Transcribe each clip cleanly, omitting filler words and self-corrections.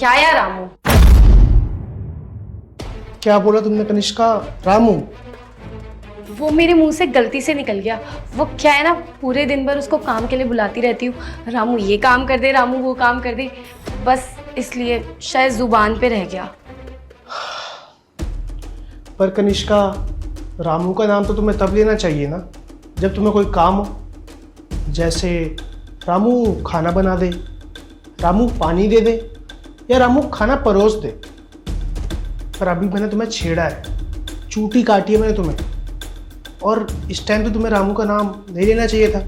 क्या यार रामू? क्या बोला तुमने कनिष्का? रामू? वो मेरे मुंह से गलती से निकल गया। वो क्या है ना, पूरे दिन भर उसको काम के लिए बुलाती रहती हूँ, रामू ये काम कर दे, रामू वो काम कर दे, बस इसलिए शायद जुबान पे रह गया। पर कनिष्का, रामू का नाम तो तुम्हें तब लेना चाहिए ना जब तुम्हें कोई काम हो। जैसे रामू खाना बना दे, रामू पानी दे दे, या रामू खाना परोस दे। पर अभी मैंने तुम्हें छेड़ा है, चूटी काटी है मैंने तुम्हें, और इस टाइम तो तुम्हें रामू का नाम नहीं लेना चाहिए था।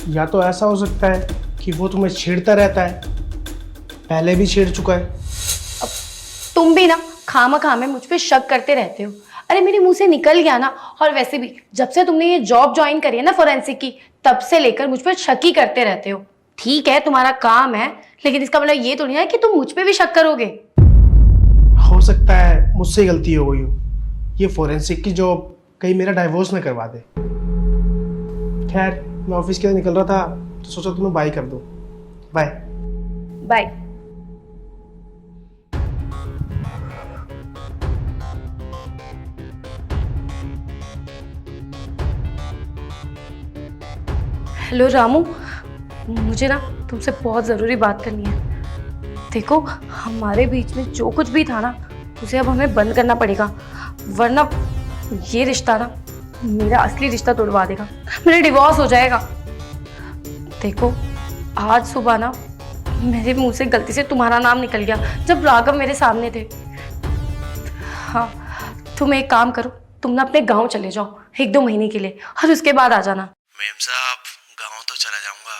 या तो ऐसा हो सकता है कि वो तुम्हें छेड़ता रहता है, पहले भी छेड़ चुका है। अब तुम भी ना खामखा में मुझ पे शक करते रहते हो। अरे मेरे मुंह से निकल गया ना, और वैसे भी जब से तुमने ये जॉब ज्वाइन करी है ना फोरेंसिक की, तब से लेकर मुझ पर शक ही करते रहते हो। ठीक है तुम्हारा काम है, लेकिन इसका मतलब ये तो नहीं है कि तुम मुझ पे भी शक करोगे। हो सकता है मुझसे गलती हो गई हो, ये फोरेंसिक की जॉब कहीं मेरा डाइवोर्स न करवा दे। खैर मैं ऑफिस के लिए निकल रहा था तो सोचा तुम्हें बाय कर दूं। बाय। बाय। हेलो रामू, मुझे ना तुमसे बहुत ज़रूरी बात करनी है। देखो हमारे बीच में जो कुछ भी था ना, उसे अब हमें बंद करना पड़ेगा, वरना ये रिश्ता ना मेरा असली रिश्ता तोड़वा देगा, मेरा डिवोर्स हो जाएगा। देखो आज सुबह ना मेरे मुंह से गलती से तुम्हारा नाम निकल गया जब राघव मेरे सामने थे। हाँ तुम एक काम करो, तुम ना अपने गाँव चले जाओ 1-2 महीने के लिए, और उसके बाद आ जाना। मेम साहब गाँव तो चला जाऊंगा,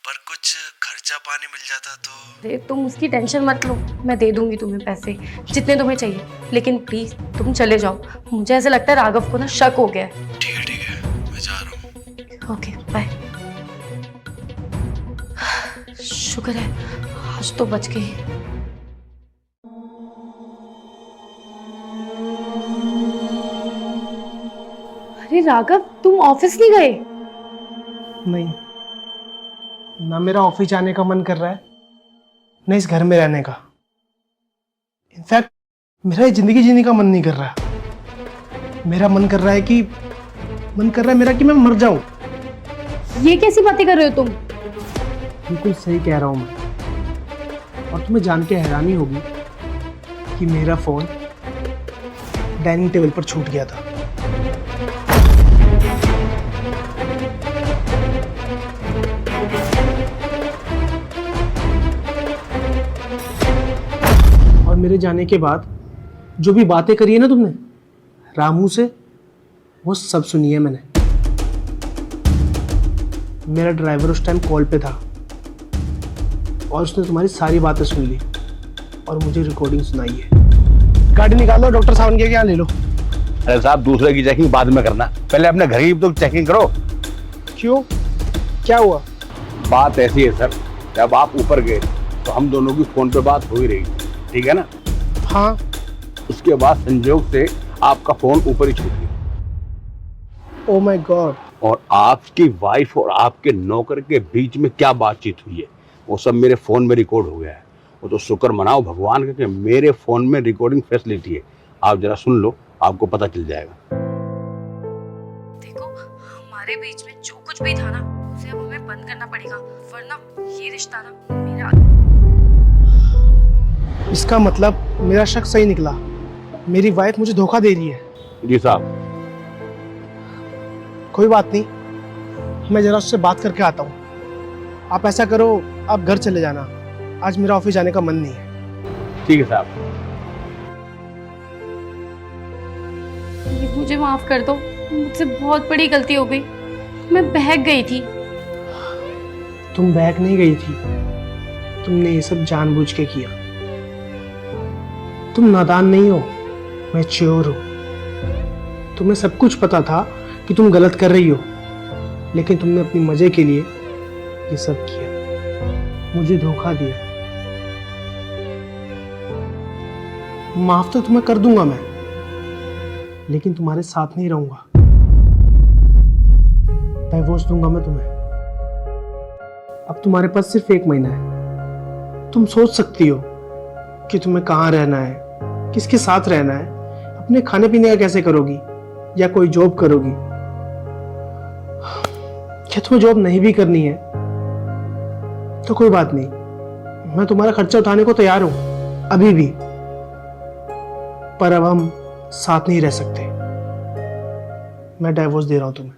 पर कुछ खर्चा पानी मिल जाता तो। अरे तुम उसकी टेंशन मत लो, मैं दे दूंगी तुम्हें पैसे जितने तुम्हें चाहिए, लेकिन प्लीज तुम चले जाओ। मुझे ऐसा लगता है राघव को ना शक हो गया है। ठीक है मैं जा रहा हूँ। Okay bye. शुक्र है आज तो बच गई। अरे राघव तुम ऑफिस नहीं गए? नहीं, ना मेरा ऑफिस जाने का मन कर रहा है, न इस घर में रहने का। इनफैक्ट मेरा ये जिंदगी जीने का मन नहीं कर रहा। मेरा मन कर रहा है मेरा कि मैं मर जाऊं। ये कैसी बातें कर रहे हो तुम? बिल्कुल सही कह रहा हूं मैं। और तुम्हें जान के हैरानी होगी कि मेरा फोन डाइनिंग टेबल पर छूट गया था। और मेरे जाने के बाद जो भी बातें करी है ना तुमने रामू से, वो सब सुनी है मैंने। मेरा ड्राइवर उस टाइम कॉल पे था और उसने तुम्हारी सारी बातें सुन ली और मुझे रिकॉर्डिंग सुनाई है। गाड़ी निकालो, डॉक्टर साहब के यहाँ ले लो। अरे साहब दूसरे की चेकिंग बाद में करना, पहले अपने घर की तो चेकिंग करो। क्यों, क्या हुआ? बात ऐसी है सर, जब आप ऊपर गए तो हम दोनों की फोन पे बात हो ही रही थी, ठीक है ना? हाँ। उसके बाद संजोग से आपका फोन ऊपर ही छूट गया। Oh my God. और आपकी वाइफ और आपके नौकर के बीच में क्या बातचीत हुई है वो सब मेरे फोन में रिकॉर्ड हो गया है। वो तो शुक्र मनाओ भगवान का कि मेरे फोन में रिकॉर्डिंग फैसिलिटी है। आप जरा सुन लो, आपको पता चल जाएगा। देखो हमारे बीच में जो कुछ भी था ना, उसे अब हमें बंद करना पड़ेगा, वरना ये रिश्ता ना मेरा। इसका मतलब मेरा शक सही निकला, मेरी वाइफ मुझे धोखा दे रही है। जी साहब। कोई बात नहीं, मैं जरा उससे बात करके आता हूँ। आप ऐसा करो, आप घर चले जाना, आज मेरा ऑफिस जाने का मन नहीं है। ठीक है साहब। मुझे माफ कर दो, मुझसे बहुत बड़ी गलती हो गई, मैं बहक गई थी। तुम बहक नहीं गई थी, तुमने ये सब जानबूझ के किया। तुम नादान नहीं हो, मैच्योर हो। तुम्हें सब कुछ पता था कि तुम गलत कर रही हो, लेकिन तुमने अपनी मजे के लिए ये सब किया, मुझे धोखा दिया। माफ तो तुम्हें कर दूंगा मैं, लेकिन तुम्हारे साथ नहीं रहूंगा। डाइवोर्स दूंगा मैं तुम्हें। अब तुम्हारे पास सिर्फ 1 महीना है, तुम सोच सकती हो कि तुम्हें कहाँ रहना है, किसके साथ रहना है, अपने खाने पीने का कैसे करोगी, या कोई जॉब करोगी। क्या तुम्हें जॉब नहीं भी करनी है तो कोई बात नहीं, मैं तुम्हारा खर्चा उठाने को तैयार हूं अभी भी, पर अब हम साथ नहीं रह सकते। मैं डाइवोर्स दे रहा हूं तुम्हें।